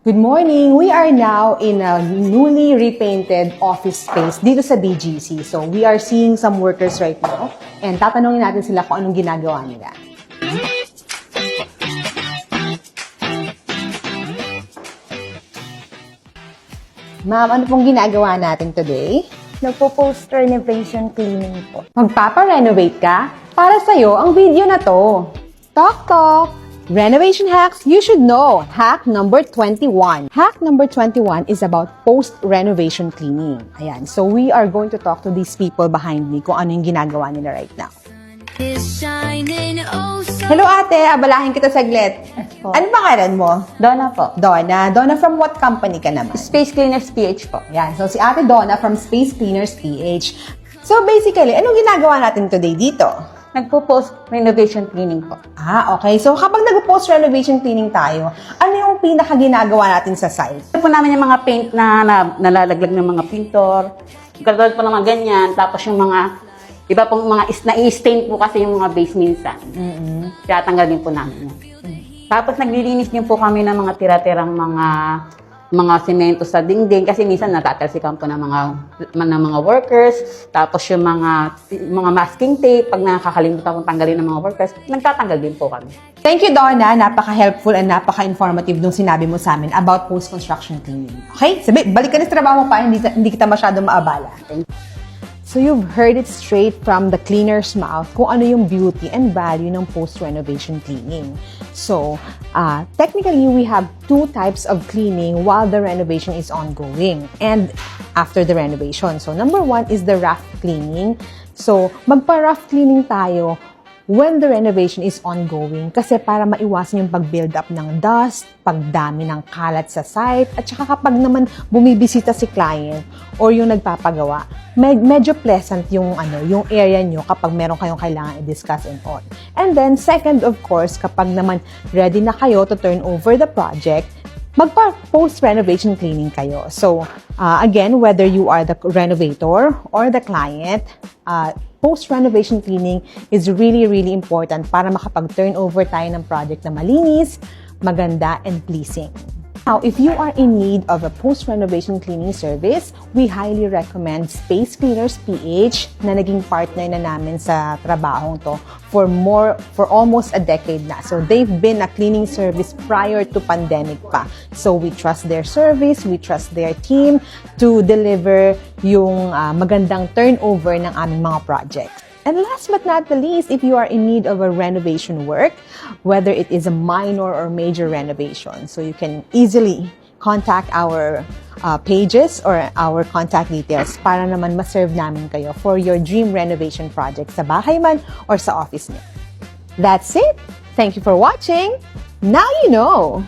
Good morning! We are now in a newly repainted office space dito sa BGC. So, we are seeing some workers right now and tatanungin natin sila kung anong ginagawa nila. Ma'am, ano pong ginagawa natin today? Nagpo-post renovation cleaning po. Magpapa-renovate ka? Para sa'yo ang video na to. Talk Talk! Renovation hacks you should know. Hack number 21. Hack number 21 is about post-renovation cleaning. Ayan. So we are going to talk to these people behind me kung ano yung ginagawa nila right now. Hello ate, abalahin kita saglit. po. Ano pangalan mo? Donna po. Donna. Donna from what company ka naman? Space Cleaners PH po. Yan. So si ate Donna from Space Cleaners PH. So basically, anong ginagawa natin today dito? Nagpo-post renovation cleaning po. Okay. So, kapag nag-post renovation cleaning tayo, ano yung pinaka-ginagawa natin sa site? Ito po namin yung mga paint na nalalaglag ng mga pintor. Katulad po naman ganyan. Tapos yung mga, iba pong mga na-stain po kasi yung mga base minsan. Kaya tanggalin po namin. Tapos naglilinis din po kami ng mga tira-tirang mga semento sa dingding kasi minsan natatalsikan po ng mga workers. Tapos yung mga masking tape, pag nakakalimutan kong tanggalin ng mga workers, nagtatanggal din po kami. Thank you, Donna. Napaka-helpful and napaka-informative nung sinabi mo sa amin about post-construction cleaning. Okay? Sabi, balik ka na sa trabaho mo pa, hindi kita masyadong maabala. So you've heard it straight from the cleaner's mouth kung ano yung beauty and value ng post-renovation cleaning. So, technically, we have two types of cleaning while the renovation is ongoing and after the renovation. So, number one is the rough cleaning. So, magpa-rough cleaning tayo when the renovation is ongoing kasi para maiwasan yung pag-build up ng dust, pagdami ng kalat sa site, at saka kapag naman bumibisita si client or yung nagpapagawa, medyo pleasant yung area nyo kapag meron kayong kailangan i-discuss and all. And then, second, of course, kapag naman ready na kayo to turn over the project, magpa-post-renovation cleaning kayo. So, again, whether you are the renovator or the client, post-renovation cleaning is really, really important para makapag-turn over tayo ng project na malinis, maganda, and pleasing. Now, if you are in need of a post-renovation cleaning service, we highly recommend Space Cleaners PH na naging partner na namin sa trabahong to for almost a decade na. So, they've been a cleaning service prior to pandemic pa. So, we trust their service, we trust their team to deliver yung magandang turnover ng aming mga projects. And last but not the least, if you are in need of a renovation work, whether it is a minor or major renovation, so you can easily contact our pages or our contact details para naman ma-serve namin kayo for your dream renovation project sa bahay man or sa office niyo. That's it. Thank you for watching. Now you know.